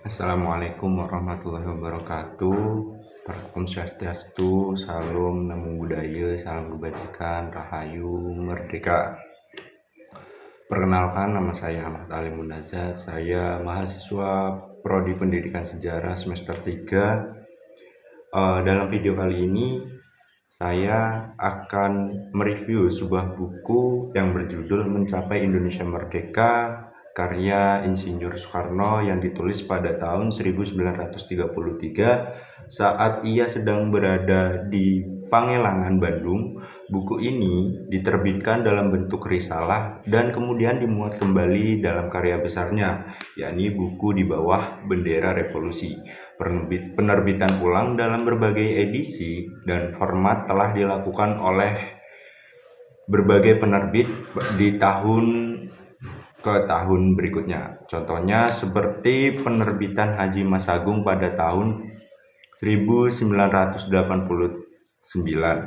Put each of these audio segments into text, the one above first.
Assalamualaikum warahmatullahi wabarakatuh. Om Swastiastu, Salam, Namo Buddhaya, Salam Kebajikan, Rahayu, Merdeka. Perkenalkan, nama saya Ahmad Ali Munajat. Saya mahasiswa Prodi Pendidikan Sejarah semester 3. Dalam video kali ini, saya akan mereview sebuah buku yang berjudul Mencapai Indonesia Merdeka, karya Insinyur Soekarno yang ditulis pada tahun 1933 saat ia sedang berada di Pangelangan, Bandung. Buku ini diterbitkan dalam bentuk risalah dan kemudian dimuat kembali dalam karya besarnya, yakni buku Di Bawah Bendera Revolusi. Penerbitan ulang dalam berbagai edisi dan format telah dilakukan oleh berbagai penerbit di tahun ke tahun berikutnya. Contohnya seperti penerbitan Haji Mas Agung pada tahun 1989,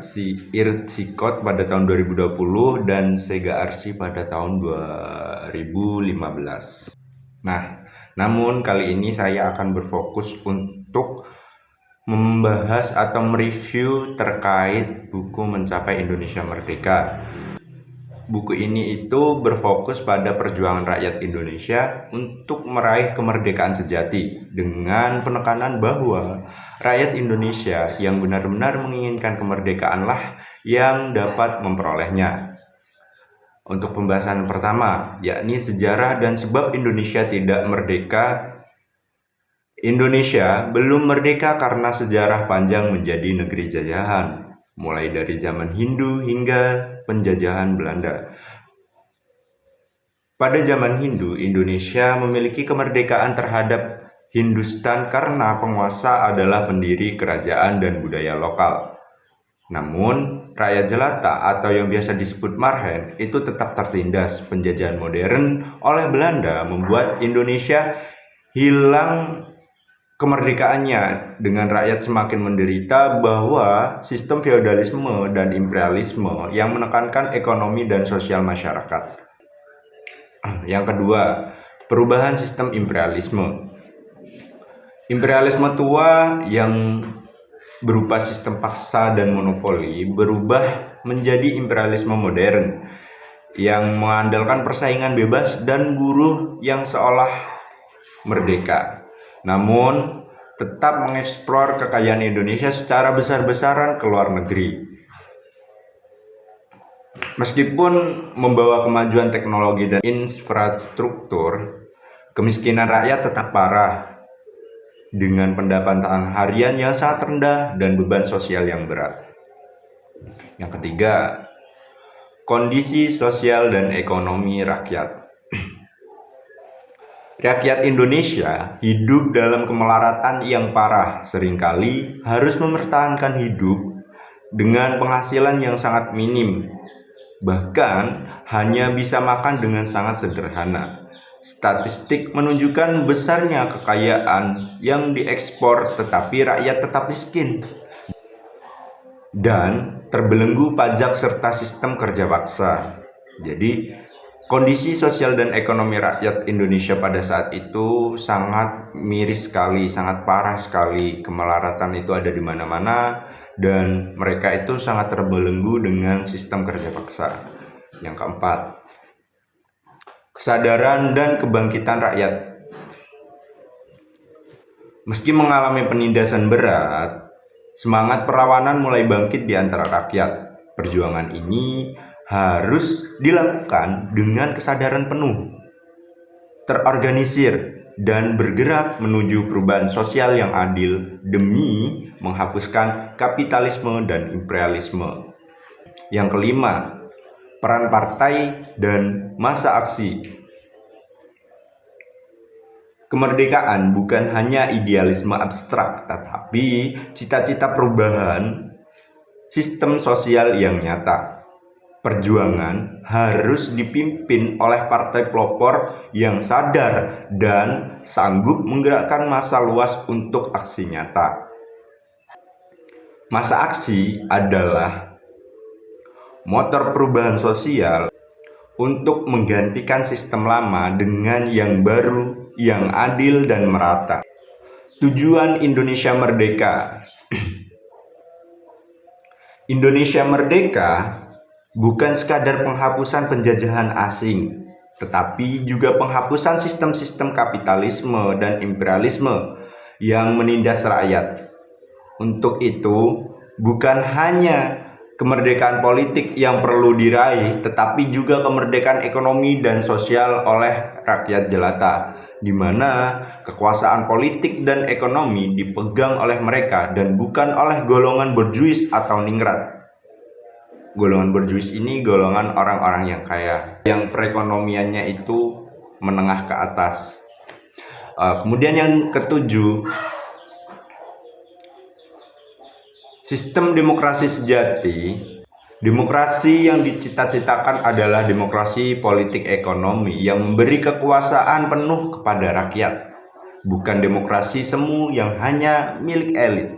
si Irsikot pada tahun 2020, dan Sega Arsi pada tahun 2015. Nah, namun kali ini saya akan berfokus untuk membahas atau mereview terkait buku Mencapai Indonesia Merdeka. Buku ini itu berfokus pada perjuangan rakyat Indonesia untuk meraih kemerdekaan sejati dengan penekanan bahwa rakyat Indonesia yang benar-benar menginginkan kemerdekaanlah yang dapat memperolehnya. Untuk pembahasan pertama, yakni sejarah dan sebab Indonesia tidak merdeka. Indonesia belum merdeka karena sejarah panjang menjadi negeri jajahan, mulai dari zaman Hindu hingga penjajahan Belanda. Pada zaman Hindu, Indonesia memiliki kemerdekaan terhadap Hindustan karena penguasa adalah pendiri kerajaan dan budaya lokal. Namun, rakyat jelata atau yang biasa disebut marhen itu tetap tertindas. Penjajahan modern oleh Belanda membuat Indonesia hilang kemerdekaannya dengan rakyat semakin menderita bahwa sistem feodalisme dan imperialisme yang menekankan ekonomi dan sosial masyarakat. Yang kedua, perubahan sistem imperialisme. Imperialisme tua yang berupa sistem paksa dan monopoli berubah menjadi imperialisme modern yang mengandalkan persaingan bebas dan buruh yang seolah merdeka, namun tetap mengeksplor kekayaan Indonesia secara besar-besaran ke luar negeri. Meskipun membawa kemajuan teknologi dan infrastruktur, kemiskinan rakyat tetap parah dengan pendapatan harian yang sangat rendah dan beban sosial yang berat. Yang ketiga, kondisi sosial dan ekonomi rakyat. Rakyat Indonesia hidup dalam kemelaratan yang parah, seringkali harus mempertahankan hidup dengan penghasilan yang sangat minim, bahkan hanya bisa makan dengan sangat sederhana. Statistik menunjukkan besarnya kekayaan yang diekspor, tetapi rakyat tetap miskin dan terbelenggu pajak serta sistem kerja paksa. Jadi, kondisi sosial dan ekonomi rakyat Indonesia pada saat itu sangat miris sekali, sangat parah sekali. Kemelaratan itu ada di mana-mana dan mereka itu sangat terbelenggu dengan sistem kerja paksa. Yang keempat, kesadaran dan kebangkitan rakyat. Meski mengalami penindasan berat, semangat perlawanan mulai bangkit di antara rakyat. Perjuangan ini harus dilakukan dengan kesadaran penuh, terorganisir, dan bergerak menuju perubahan sosial yang adil demi menghapuskan kapitalisme dan imperialisme. Yang kelima, peran partai dan masa aksi. Kemerdekaan bukan hanya idealisme abstrak, tetapi cita-cita perubahan sistem sosial yang nyata. Perjuangan harus dipimpin oleh partai pelopor yang sadar dan sanggup menggerakkan massa luas untuk aksi nyata. Masa aksi adalah motor perubahan sosial untuk menggantikan sistem lama dengan yang baru yang adil dan merata. Tujuan Indonesia Merdeka. Indonesia Merdeka bukan sekadar penghapusan penjajahan asing, tetapi juga penghapusan sistem-sistem kapitalisme dan imperialisme yang menindas rakyat. Untuk itu, bukan hanya kemerdekaan politik yang perlu diraih, tetapi juga kemerdekaan ekonomi dan sosial oleh rakyat jelata, di mana kekuasaan politik dan ekonomi dipegang oleh mereka dan bukan oleh golongan borjuis atau ningrat. Golongan borjuis ini golongan orang-orang yang kaya, yang perekonomiannya itu menengah ke atas. Kemudian yang ketujuh, sistem demokrasi sejati. Demokrasi yang dicita-citakan adalah demokrasi politik ekonomi yang memberi kekuasaan penuh kepada rakyat, bukan demokrasi semu yang hanya milik elit.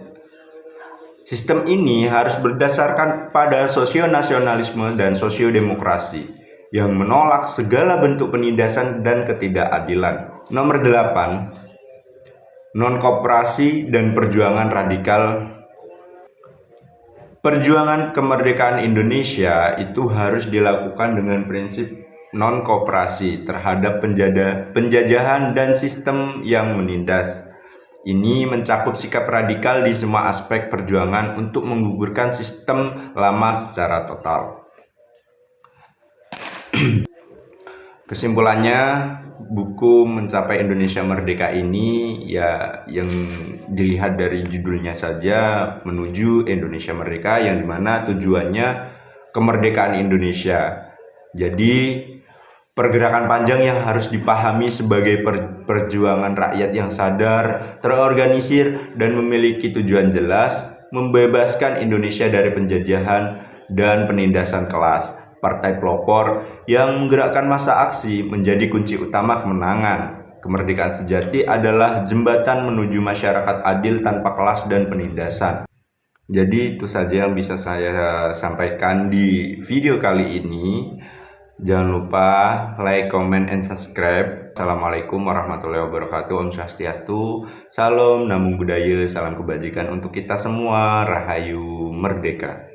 Sistem ini harus berdasarkan pada sosionasionalisme dan sosiodemokrasi yang menolak segala bentuk penindasan dan ketidakadilan. Nomor 8, non-koperasi dan perjuangan radikal. Perjuangan kemerdekaan Indonesia itu harus dilakukan dengan prinsip non-koperasi terhadap penjajahan dan sistem yang menindas. Ini mencakup sikap radikal di semua aspek perjuangan untuk menggugurkan sistem lama secara total. Kesimpulannya, buku Mencapai Indonesia Merdeka ini ya yang dilihat dari judulnya saja menuju Indonesia Merdeka, yang dimana tujuannya kemerdekaan Indonesia. Jadi pergerakan panjang yang harus dipahami sebagai perjuangan rakyat yang sadar, terorganisir, dan memiliki tujuan jelas, membebaskan Indonesia dari penjajahan dan penindasan kelas. Partai pelopor yang menggerakkan massa aksi menjadi kunci utama kemenangan. Kemerdekaan sejati adalah jembatan menuju masyarakat adil tanpa kelas dan penindasan. Jadi itu saja yang bisa saya sampaikan di video kali ini. Jangan lupa like, comment, and subscribe. Assalamualaikum warahmatullahi wabarakatuh. Om Swastiastu. Salam Namo Buddhaya, salam kebajikan untuk kita semua. Rahayu Merdeka.